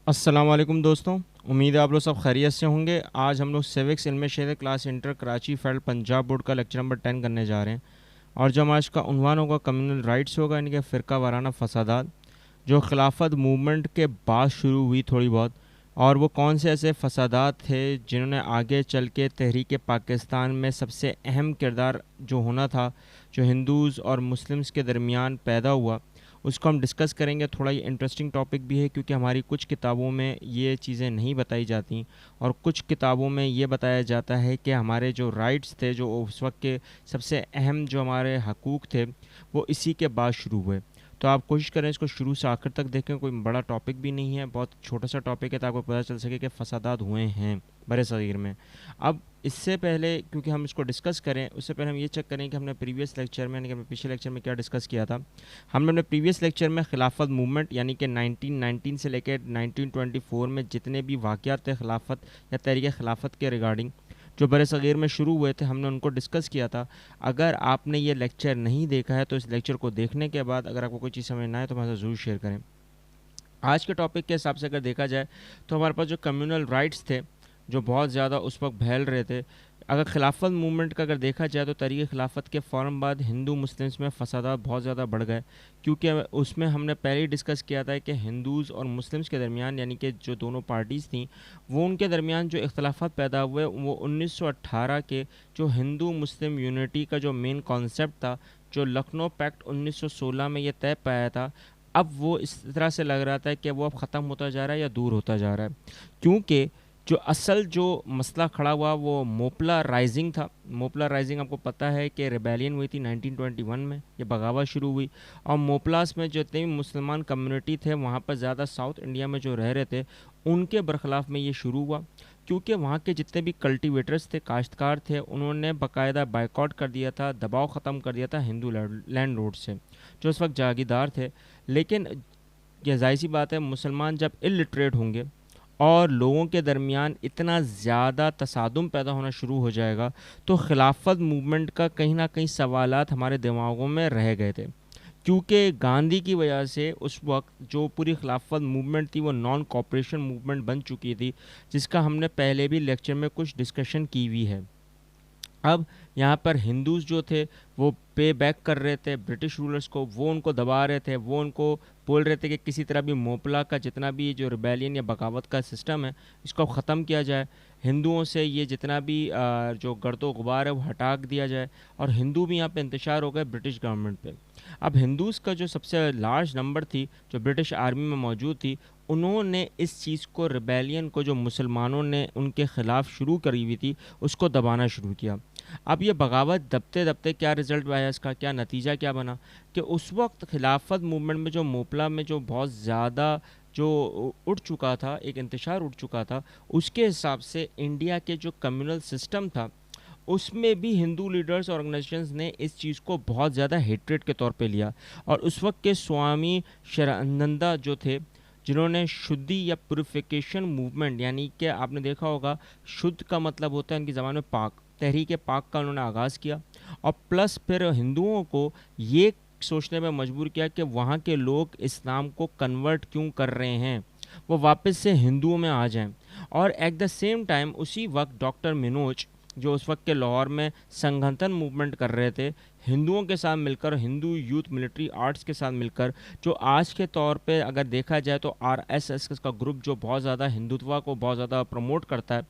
السلام علیکم دوستوں، امید ہے آپ لوگ سب خیریت سے ہوں گے۔ آج ہم لوگ سیوکس علم شہر class inter Karachi field Punjab board کا لیکچر نمبر 10 کرنے جا رہے ہیں، اور جو ہم آج کا عنوان ہوگا کمیونل رائٹس ہوگا، ان کے فرقہ وارانہ فسادات جو خلافت موومنٹ کے بعد شروع ہوئی تھوڑی بہت، اور وہ کون سے ایسے فسادات تھے جنہوں نے آگے چل کے تحریک پاکستان میں سب سے اہم کردار جو ہونا تھا، جو ہندوز اور مسلمز کے درمیان پیدا ہوا، اس کو ہم ڈسکس کریں گے۔ تھوڑا یہ انٹرسٹنگ ٹاپک بھی ہے کیونکہ ہماری کچھ کتابوں میں یہ چیزیں نہیں بتائی جاتی، اور کچھ کتابوں میں یہ بتایا جاتا ہے کہ ہمارے جو رائٹس تھے، جو اس وقت کے سب سے اہم جو ہمارے حقوق تھے، وہ اسی کے بعد شروع ہوئے۔ تو آپ کوشش کریں اس کو شروع سے آخر تک دیکھیں، کوئی بڑا ٹاپک بھی نہیں ہے، بہت چھوٹا سا ٹاپک ہے تاکہ پتہ چل سکے کہ فسادات ہوئے ہیں بر صغیر میں۔ اب اس سے پہلے کیونکہ ہم اس کو ڈسکس کریں، اس سے پہلے ہم یہ چیک کریں کہ ہم نے پریویس لیکچر میں، یعنی کہ ہم نے پچھلے لیکچر میں کیا ڈسکس کیا تھا۔ ہم نے اپنے پریویس لیکچر میں خلافت موومنٹ یعنی کہ 1919 سے لے کے 1924 میں جتنے بھی واقعات تھے خلافت یا تحریک خلافت کے ریگارڈنگ جو بر صغیر میں شروع ہوئے تھے، ہم نے ان کو ڈسکس کیا تھا۔ اگر آپ نے یہ لیکچر نہیں دیکھا ہے تو اس لیکچر کو دیکھنے کے بعد اگر آپ کو کوئی چیز سمجھ نہ آئے تو ہمارے ساتھ ضرور شیئر کریں۔ آج کے ٹاپک کے حساب سے اگر دیکھا جائے تو ہمارے پاس جو کمیونل رائٹس تھے جو بہت زیادہ اس وقت پھیل رہے تھے، اگر خلافت موومنٹ کا اگر دیکھا جائے تو تحریک خلافت کے فوراً بعد ہندو مسلمس میں فسادات بہت زیادہ بڑھ گئے، کیونکہ اس میں ہم نے پہلے ہی ڈسکس کیا تھا کہ ہندوز اور مسلمس کے درمیان، یعنی کہ جو دونوں پارٹیز تھیں، وہ ان کے درمیان جو اختلافات پیدا ہوئے وہ 1918 کے جو ہندو مسلم یونٹی کا جو مین کانسیپٹ تھا، جو لکھنؤ پیکٹ 1916 میں یہ طے پایا تھا، اب وہ اس طرح سے لگ رہا تھا کہ وہ اب ختم ہوتا جا رہا ہے یا دور ہوتا جا رہا ہے، کیونکہ جو اصل جو مسئلہ کھڑا ہوا وہ موپلا رائزنگ تھا۔ موپلا رائزنگ آپ کو پتہ ہے کہ ریبیلین ہوئی تھی 1921 میں، یہ بغاوت شروع ہوئی، اور موپلاس میں جو اتنے بھی مسلمان کمیونٹی تھے وہاں پر زیادہ ساؤتھ انڈیا میں جو رہ رہے تھے ان کے برخلاف میں یہ شروع ہوا، کیونکہ وہاں کے جتنے بھی کلٹیویٹرز تھے، کاشتکار تھے، انہوں نے باقاعدہ بائیکاٹ کر دیا تھا، دباؤ ختم کر دیا تھا ہندو لینڈ لارڈ سے جو اس وقت جاگیردار تھے۔ لیکن یہ ظاہر سی بات ہے، مسلمان جب الٹریٹ ہوں گے اور لوگوں کے درمیان اتنا زیادہ تصادم پیدا ہونا شروع ہو جائے گا تو خلافت موومنٹ کا کہیں نہ کہیں سوالات ہمارے دماغوں میں رہ گئے تھے، کیونکہ گاندھی کی وجہ سے اس وقت جو پوری خلافت موومنٹ تھی وہ نان کوپریشن موومنٹ بن چکی تھی، جس کا ہم نے پہلے بھی لیکچر میں کچھ ڈسکشن کی ہوئی ہے۔ اب یہاں پر ہندوز جو تھے وہ پے بیک کر رہے تھے برٹش رولرز کو، وہ ان کو دبا رہے تھے، وہ ان کو بول رہے تھے کہ کسی طرح بھی موپلا کا جتنا بھی جو ریبیلین یا بغاوت کا سسٹم ہے اس کو ختم کیا جائے، ہندوؤں سے یہ جتنا بھی جو گرد و غبار ہے وہ ہٹا دیا جائے، اور ہندو بھی یہاں پہ انتشار ہو گئے برٹش گورنمنٹ پہ۔ اب ہندوز کا جو سب سے لارج نمبر تھی جو برٹش آرمی میں موجود تھی، انہوں نے اس چیز کو، ریبیلین کو جو مسلمانوں نے ان کے خلاف شروع کری ہوئی تھی، اس کو دبانا شروع کیا۔ اب یہ بغاوت دبتے دبتے کیا رزلٹ آیا، اس کا کیا نتیجہ کیا بنا کہ اس وقت خلافت موومنٹ میں جو موپلا میں جو بہت زیادہ جو اٹھ چکا تھا، ایک انتشار اٹھ چکا تھا، اس کے حساب سے انڈیا کے جو کمیونل سسٹم تھا اس میں بھی ہندو لیڈرز اور آرگنائزیشنز نے اس چیز کو بہت زیادہ ہیٹریٹ کے طور پہ لیا، اور اس وقت کے سوامی شرانندا جو تھے، جنہوں نے شدھی یا پوریفیکیشن موومنٹ، یعنی کہ آپ نے دیکھا ہوگا شدھ کا مطلب ہوتا ہے ان کی زبان میں پاک، تحریک پاک کا انہوں نے آغاز کیا، اور پلس پھر ہندوؤں کو یہ سوچنے میں مجبور کیا کہ وہاں کے لوگ اسلام کو کنورٹ کیوں کر رہے ہیں، وہ واپس سے ہندوؤں میں آ جائیں۔ اور ایٹ دا سیم ٹائم اسی وقت ڈاکٹر منوج جو اس وقت کے لاہور میں سنگھنتن موومنٹ کر رہے تھے ہندوؤں کے ساتھ مل کر، ہندو یوتھ ملٹری آرٹس کے ساتھ مل کر، جو آج کے طور پہ اگر دیکھا جائے تو آر ایس ایس کا گروپ جو بہت زیادہ ہندوتوا کو بہت زیادہ پروموٹ کرتا ہے،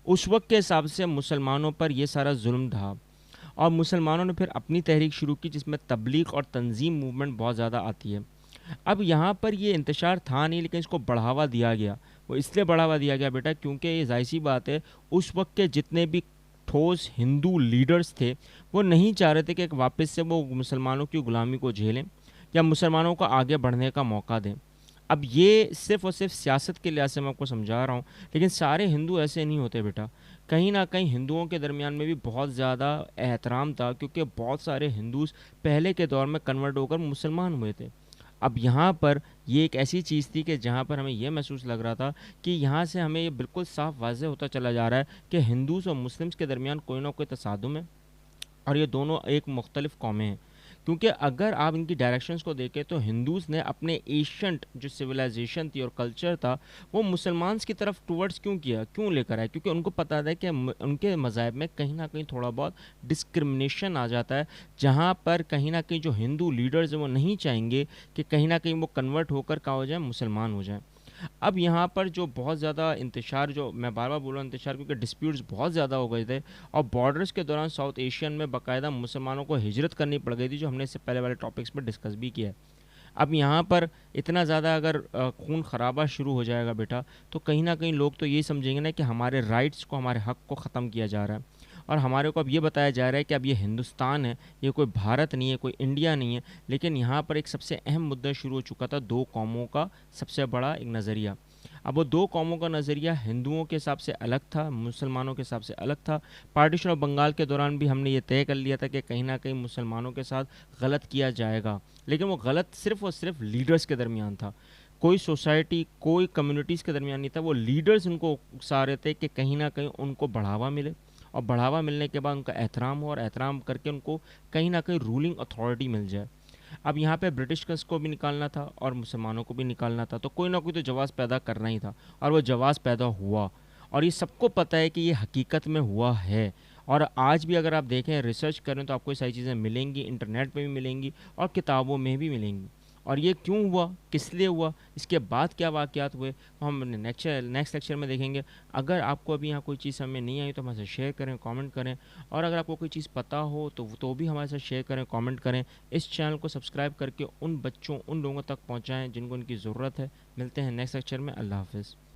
اس وقت کے حساب سے مسلمانوں پر یہ سارا ظلم تھا، اور مسلمانوں نے پھر اپنی تحریک شروع کی جس میں تبلیغ اور تنظیم موومنٹ بہت زیادہ آتی ہے۔ اب یہاں پر یہ انتشار تھا نہیں لیکن اس کو بڑھاوا دیا گیا، وہ اس لیے بڑھاوا دیا گیا بیٹا کیونکہ یہ ظاہر سی بات ہے اس وقت کے جتنے بھی ٹھوس ہندو لیڈرز تھے وہ نہیں چاہ رہے تھے کہ ایک واپس سے وہ مسلمانوں کی غلامی کو جھیلیں یا مسلمانوں کو آگے بڑھنے کا موقع دیں۔ اب یہ صرف اور صرف سیاست کے لحاظ سے میں آپ کو سمجھا رہا ہوں، لیکن سارے ہندو ایسے نہیں ہوتے بیٹا، کہیں نہ کہیں ہندوؤں کے درمیان میں بھی بہت زیادہ احترام تھا، کیونکہ بہت سارے ہندوز پہلے کے دور میں کنورٹ ہو کر مسلمان ہوئے تھے۔ اب یہاں پر یہ ایک ایسی چیز تھی کہ جہاں پر ہمیں یہ محسوس لگ رہا تھا کہ یہاں سے ہمیں یہ بالکل صاف واضح ہوتا چلا جا رہا ہے کہ ہندوز اور مسلمس کے درمیان کوئی نہ کوئی تصادم ہے، اور یہ دونوں ایک مختلف قومیں ہیں، کیونکہ اگر آپ ان کی ڈائریکشنس کو دیکھیں تو ہندوز نے اپنے ایشینٹ جو سویلائزیشن تھی اور کلچر تھا وہ مسلمانس کی طرف ٹورڈز کیوں کیا، کیوں لے کر آئے؟ کیونکہ ان کو پتا تھا کہ ان کے مذاہب میں کہیں نہ کہیں تھوڑا بہت ڈسکرمنیشن آ جاتا ہے، جہاں پر کہیں نہ کہیں جو ہندو لیڈرز ہیں وہ نہیں چاہیں گے کہ کہیں نہ کہیں وہ کنورٹ ہو کر کیا ہو جائیں، مسلمان ہو جائیں۔ اب یہاں پر جو بہت زیادہ انتشار، جو میں بار بار بول رہا ہوں انتشار، کیونکہ ڈسپیوٹس بہت زیادہ ہو گئے تھے، اور بارڈرز کے دوران ساؤتھ ایشین میں باقاعدہ مسلمانوں کو ہجرت کرنی پڑ گئی تھی، جو ہم نے اس سے پہلے والے ٹاپکس میں ڈسکس بھی کیا ہے۔ اب یہاں پر اتنا زیادہ اگر خون خرابہ شروع ہو جائے گا بیٹا، تو کہیں نہ کہیں لوگ تو یہ سمجھیں گے نا کہ ہمارے رائٹس کو، ہمارے حق کو ختم کیا جا رہا ہے، اور ہمارے کو اب یہ بتایا جا رہا ہے کہ اب یہ ہندوستان ہے، یہ کوئی بھارت نہیں ہے، کوئی انڈیا نہیں ہے۔ لیکن یہاں پر ایک سب سے اہم مدعا شروع ہو چکا تھا، دو قوموں کا سب سے بڑا ایک نظریہ۔ اب وہ دو قوموں کا نظریہ ہندوؤں کے حساب سے الگ تھا، مسلمانوں کے حساب سے الگ تھا۔ پارٹیشن آف بنگال کے دوران بھی ہم نے یہ طے کر لیا تھا کہ کہیں نہ کہیں مسلمانوں کے ساتھ غلط کیا جائے گا، لیکن وہ غلط صرف اور صرف لیڈرز کے درمیان تھا، کوئی سوسائٹی، کوئی کمیونٹیز کے درمیان نہیں تھا۔ وہ لیڈرز ان کو اکسا رہے تھے کہ کہیں نہ کہیں ان کو بڑھاوا ملے، اور بڑھاوا ملنے کے بعد ان کا احترام ہو، اور احترام کر کے ان کو کہیں نہ کہیں رولنگ اتھارٹی مل جائے۔ اب یہاں پہ برٹش کس کو بھی نکالنا تھا اور مسلمانوں کو بھی نکالنا تھا، تو کوئی نہ کوئی تو جواز پیدا کرنا ہی تھا، اور وہ جواز پیدا ہوا، اور یہ سب کو پتہ ہے کہ یہ حقیقت میں ہوا ہے۔ اور آج بھی اگر آپ دیکھیں، ریسرچ کریں، تو آپ کو یہ ساری چیزیں ملیں گی، انٹرنیٹ پہ بھی ملیں گی اور کتابوں میں بھی ملیں گی۔ اور یہ کیوں ہوا، کس لیے ہوا، اس کے بعد کیا واقعات ہوئے، وہ ہم نیکسٹ لیکچر میں دیکھیں گے۔ اگر آپ کو ابھی یہاں کوئی چیز سمجھ میں نہیں آئی تو ہمارے ساتھ شیئر کریں، کامنٹ کریں، اور اگر آپ کو کوئی چیز پتہ ہو تو بھی ہمارے ساتھ شیئر کریں، کامنٹ کریں۔ اس چینل کو سبسکرائب کر کے ان بچوں، ان لوگوں تک پہنچائیں جن کو ان کی ضرورت ہے۔ ملتے ہیں نیکسٹ لیکچر میں۔ اللہ حافظ۔